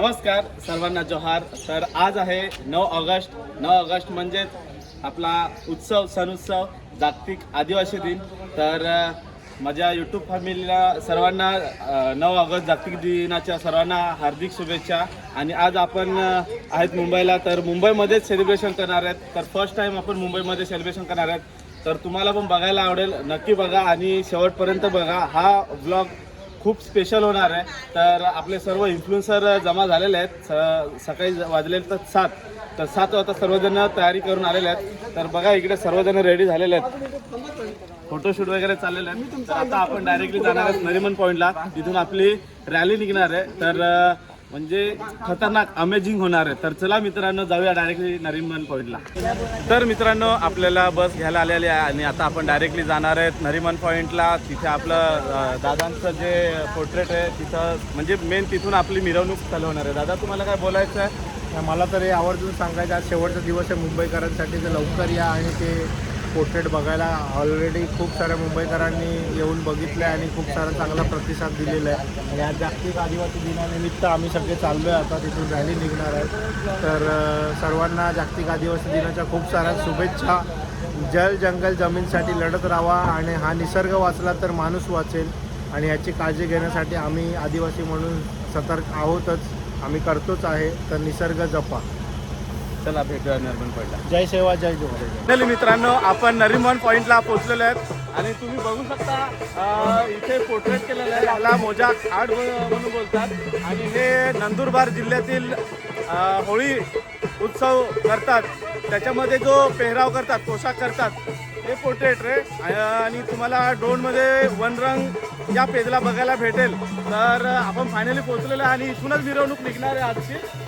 नमस्कार सर्वांना जोहार. तर आज आहे 9 ऑगस्ट म्हणजेच आपला सण उत्सव जागतिक आदिवासी दिन. तर माझ्या यूट्यूब फॅमिलीला सर्वांना 9 ऑगस्ट जागतिक दिनाच्या सर्वांना हार्दिक शुभेच्छा. आणि आज आपण आहेत मुंबईला, तर मुंबईमध्येच सेलिब्रेशन करणार आहेत. तर फर्स्ट टाइम आपण मुंबईमध्ये सेलिब्रेशन करणार आहेत. तर तुम्हाला पण बघायला आवडेल, नक्की बघा आणि शेवटपर्यंत बघा. हा व्लॉग खूप स्पेशल होणार आहे. तर आपले सर्व इन्फ्लुएन्सर जमा झालेले आहेत. सकाळी वाजले तर 7, तर 7 वाजता सर्वजण तयारी करून आलेले आहेत. तर बघा इकडे सर्वजण रेडी झालेले आहेत, फोटोशूट वगैरे चाललेले आहेत. तर आता आपण डायरेक्टली जाणार आहोत नरिमन पॉईंटला. तिथून आपली रॅली निघणार आहे. तर म्हणजे खतरनाक अमेझिंग होणार आहे. तर चला मित्रांनो, जाऊया डायरेक्टली नरिमन पॉईंटला. तर मित्रांनो, आपल्याला बस घ्यायला आलेली आहे आणि आता आपण डायरेक्टली जाणार आहेत नरिमन पॉईंटला. तिथे आपलं दादांचं जे पोर्ट्रेट आहे तिथं, म्हणजे मेन तिथून आपली मिरवणूक चालू होणार आहे. दादा, तुम्हाला काय बोलायचं आहे? मला तर हे आवर्जून सांगायचं, आज शेवटचा दिवस आहे मुंबईकरांसाठी. तर लवकर या आणि ते पोर्ट्रेट बघायला. ऑलरेडी खूप साऱ्या मुंबईकरांनी येऊन बघितलं आहे आणि खूप सारा चांगला प्रतिसाद दिलेला आहे. आणि आज जागतिक आदिवासी दिनानिमित्त आम्ही सगळे चाललो आहे. आता तिथून रॅली निघणार आहे. तर सर्वांना जागतिक आदिवासी दिनाच्या खूप साऱ्या शुभेच्छा. जल जंगल जमीनसाठी लढत राहा आणि हा निसर्ग वाचला तर माणूस वाचेल. आणि ह्याची काळजी घेण्यासाठी आम्ही आदिवासी म्हणून सतर्क आहोतच, आम्ही करतोच आहे. तर निसर्ग जपा. चला भेटूया नरिमन पॉईंटला. जय सेवा जय जोहार. मित्रांनो, आपण नरिमन पॉईंटला पोहोचलेलो आहेत आणि तुम्ही बघू शकता इथे पोर्ट्रेट केलेलं आहे. याला मोजा आर्ट म्हणून बोलतात. आणि हे नंदुरबार जिल्ह्यातील होळी उत्सव करतात, त्याच्यामध्ये जो पेहराव करतात, पोशाख करतात, हे पोर्ट्रेट रे. आणि तुम्हाला ड्रोनमध्ये वनरंग या पेजला बघायला भेटेल. तर आपण फायनली पोहोचलेलो आहे आणि इथूनच मिरवणूक निघणार आहे आजची.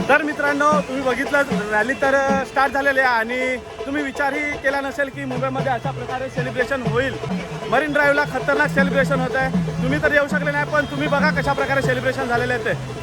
तर मित्रांनो, तुम्ही बघितलं रॅली तर स्टार्ट झालेली आहे. आणि तुम्ही विचारही केला नसेल की मुंबईमध्ये अशा प्रकारे सेलिब्रेशन होईल. मरीन ड्राईव्हला खतरनाक सेलिब्रेशन होत आहे. तुम्ही तर येऊ शकले नाही, पण तुम्ही बघा कशा प्रकारे सेलिब्रेशन झालेले आहे ते.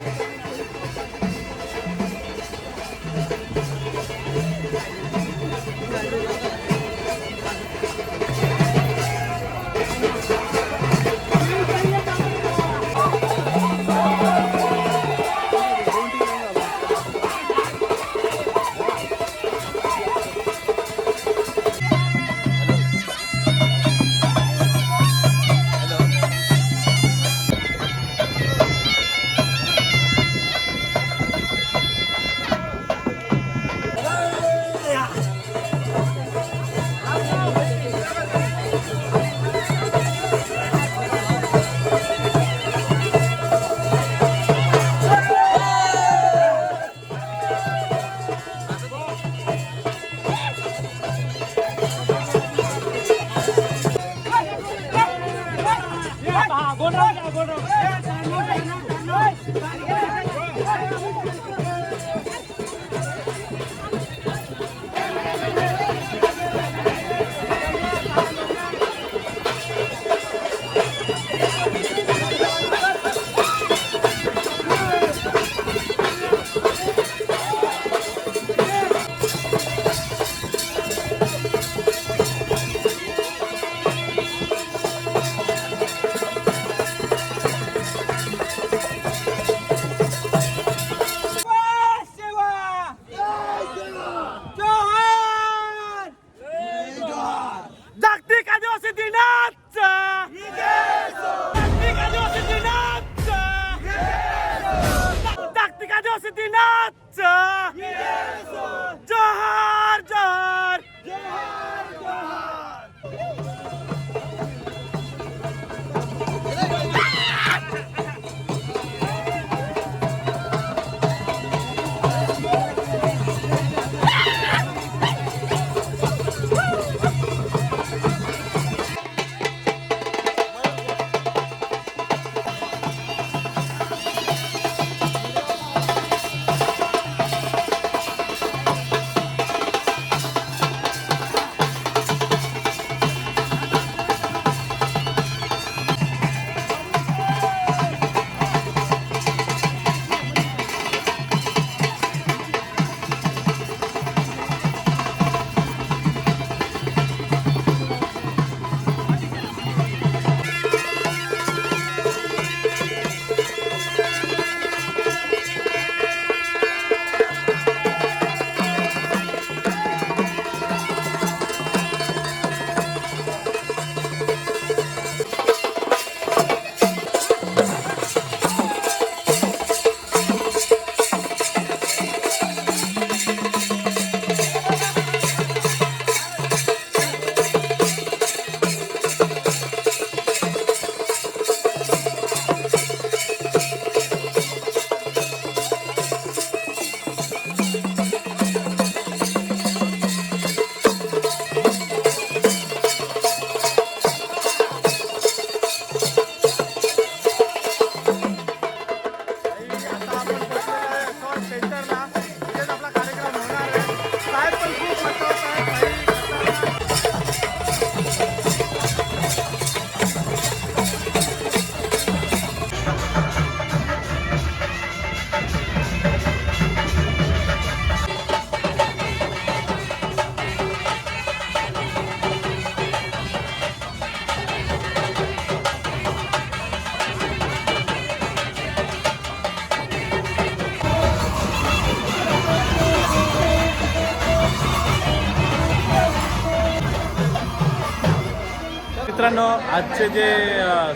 मित्रांनो, आजचे जे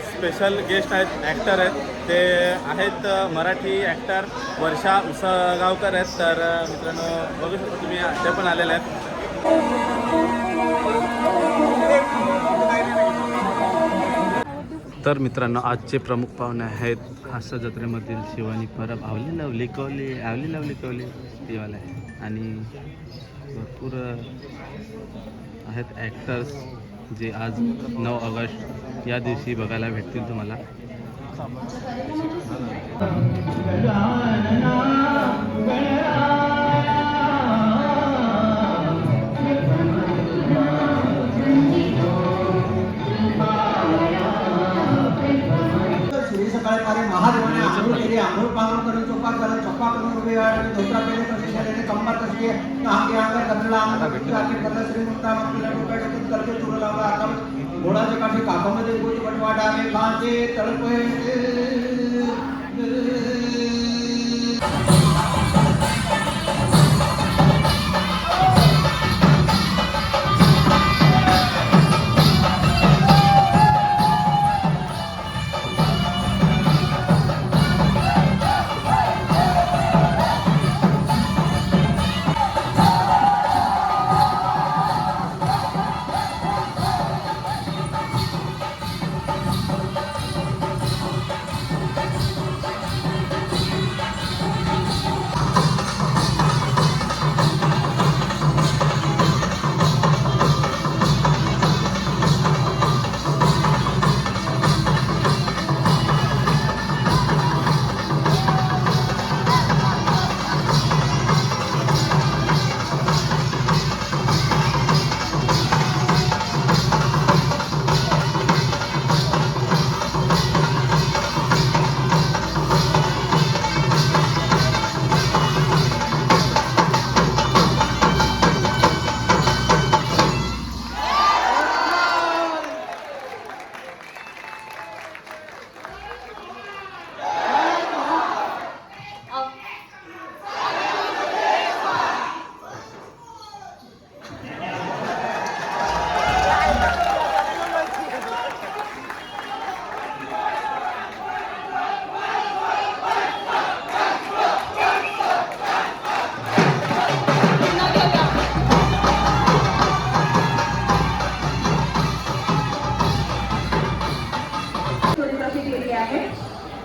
स्पेशल गेस्ट आहेत, ॲक्टर आहेत, ते आहेत मराठी ॲक्टर वर्षा उसगावकर आहेत. तर मित्रांनो बघू शकता तुम्ही, ते पण आलेले आहेत. तर मित्रांनो, आजचे प्रमुख पाहुणे आहेत हास्य जत्रेमधील शिवानी परब, आवली लवली कवली देवाला आहे. आणि भरपूर आहेत ॲक्टर्स जे आज 9 ऑगस्ट या दिवशी बघायला भेटतील तुम्हाला. सकाळी पारे महादेवाने आंघोळ केली, आंघोळ पांघोळ करून चोपा करून उभे आणि धोत्रा केले कसे झाले कंबर कशी नांगे अंगर गदला अंगर श्री मुक्ता आपल्याला डोक्या डोक्यात करते तुरं लावला आता घोडाच्या काठी काकामध्ये गोटी पटवाडा आले कांचे तळपे.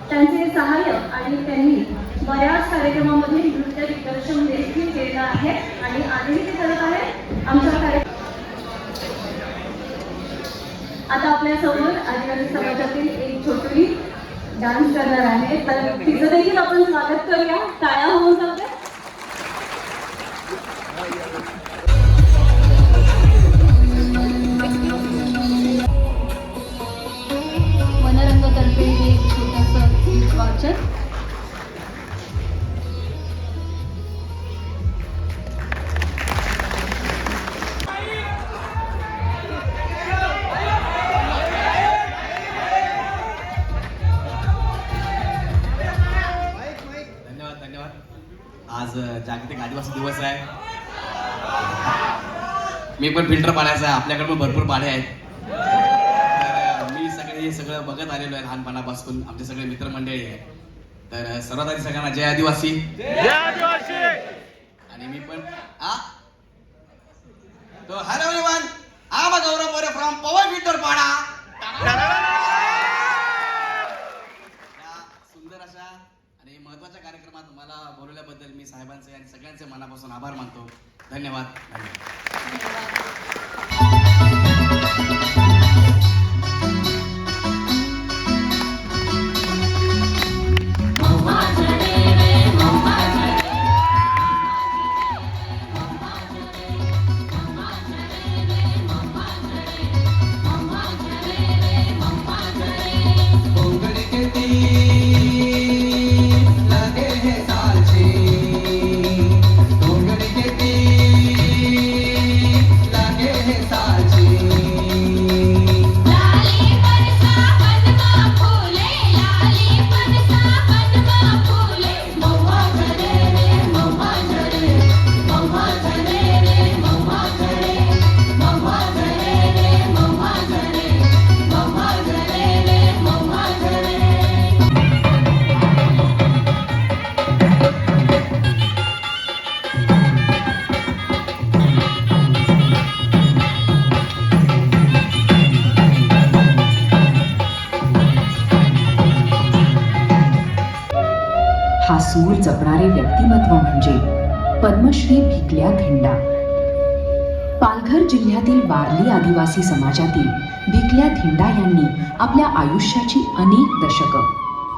त्यांचे सहाय्यक आणि त्यांनी बऱ्याच कार्यक्रमामध्ये नृत्य दिग्दर्शन देखील केलेलं आहे आणि आजही ते करत आहे आमच्या कार्यक्रम. आता आपल्या समोर आदिवासी समाजातील एक छोटी डान्स करणार आहे, तर तिचं देखील आपण स्वागत करूया. टाळ्या होऊन जाते. मनरंगतर्फे हे छोटंसं गीत वाचन. धन्यवाद. आज जागतिक आदिवासी दिवस आहे. मी पण फिल्टर पाडायचा आहे, आपल्याकडे पण भरपूर पाडे आहेत. तर मी हे सगळं बघत आलेलो आहे लहानपणापासून. आमचे सगळे मित्रमंडळी आहे. तर सर्वात आधी सगळ्यांना जय आदिवासी. आणि मी पण तो हॅलो एव्हरीवन, आम गौरव मोरे फ्रॉम पवन फिल्टर पाडा. सुंदर अशा आणि महत्त्वाच्या कार्यक्रमात मला बोलवल्याबद्दल मी साहेबांचे आणि सगळ्यांचे मनापासून आभार मानतो. धन्यवाद. साची हा सूर जपणारे व्यक्तिमत्व म्हणजे पद्मश्री भिकल्या धिंडा. पालघर जिल्ह्यातील वारली आदिवासी समाजातील भिकल्या धिंडा यांनी आपल्या आयुष्याची अनेक दशकं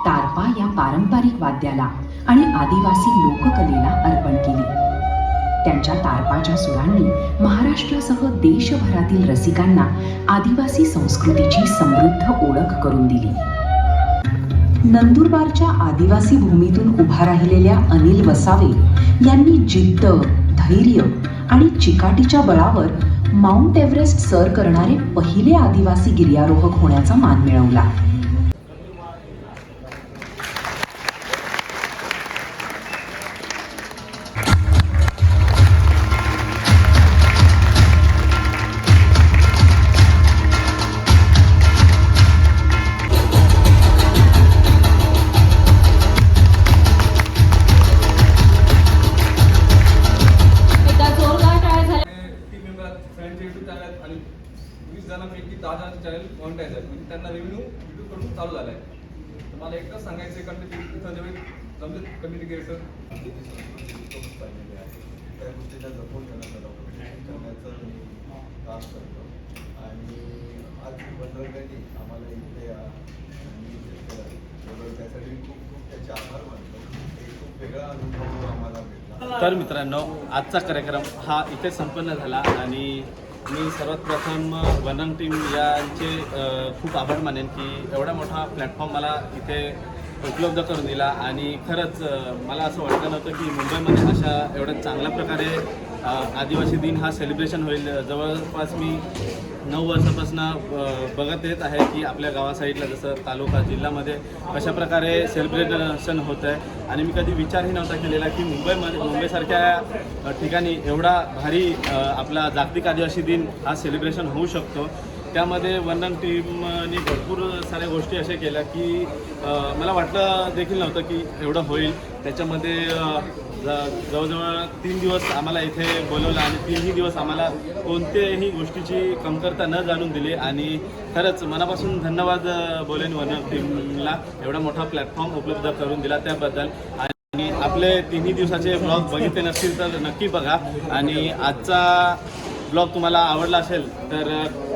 तारपा या पारंपरिक वाद्याला आणि आदिवासी लोककलेला अर्पण केली. त्यांच्या तारपाच्या सुरांनी महाराष्ट्रासह देशभरातील रसिकांना आदिवासी संस्कृतीची समृद्ध ओळख करून दिली. नंदुरबारच्या आदिवासी भूमीतून उभा राहिलेल्या अनिल वसावे यांनी जिद्द, धैर्य आणि चिकाटीच्या बळावर माउंट एव्हरेस्ट सर करणारे पहिले आदिवासी गिर्यारोहक होण्याचा मान मिळवला. आणि 20 जणांपैकी 10 जणांचे चॅनल मॉनिटाईज आहेत, म्हणजे त्यांना रेव्हेन्यू युट्यूब कडून चालू झाला आहे. तर मला एकच सांगायचं आहे, कारण तिथं जेव्हा जमले कम्युनिकेशन त्या गोष्टीला जपून करण्याचं काम करतो. आणि आज बंदरगडी आम्हाला इथे त्यासाठी खूप खूप त्याचे आभार मानतो. एक खूप वेगळा अनुभव आम्हाला भेटला. तर मित्रांनो, आजचा कार्यक्रम हा इथे संपन्न झाला आणि मी सर्वात प्रथम वनम टीम यांचे खूप आभार मानेन की एवढा मोठा प्लॅटफॉर्म मला इथे उपलब्ध करून दिला. आणि खरंच मला असं वाटलं नव्हतं की मुंबईमध्ये अशा एवढ्या चांगल्या प्रकारे आदिवासी दिन हा सेलिब्रेशन होईल. जवळपास मी 9 वर्षापासून बघत येत आहे की आपल्या गावा साईडला जसं तालुका जिल्ह्यामध्ये कशा प्रकारे सेलिब्रेशन होतं आहे. आणि मी कधी विचारही नव्हता केलेला की मुंबईसारख्या ठिकाणी एवढा भारी आपला जागतिक आदिवासी दिन हा सेलिब्रेशन होऊ शकतो. त्यामध्ये वंदन टीमनी भरपूर साऱ्या गोष्टी अशा केल्या की मला वाटलं देखील नव्हतं की एवढं होईल. त्याच्यामध्ये जवळजवळ 3 दिवस आम्हाला इथे बोलवलं आणि 3ही दिवस आम्हाला कोणत्याही गोष्टीची कमतरता न जाणून दिली. आणि खरंच मनापासून धन्यवाद बोलेन वनम टीमला एवढा मोठा प्लॅटफॉर्म उपलब्ध करून दिला त्याबद्दल. आणि आपले 3ही दिवसाचे ब्लॉग बघितले नसतील तर नक्की बघा. आणि आजचा ब्लॉग तुम्हाला आवडला असेल तर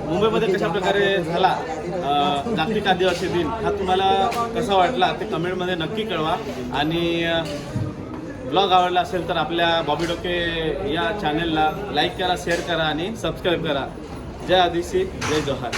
मुंबईमध्ये कशाप्रकारे झाला जागतिक आदिवासी दिन हा तुम्हाला कसा वाटला ते कमेंटमध्ये नक्की कळवा. आणि ब्लॉग आवडला असेल तर आपल्या बॉबी डोके या चॅनलला लाईक करा, शेअर करा आणि सबस्क्राईब करा. जय आदिवासी, जय जोहार.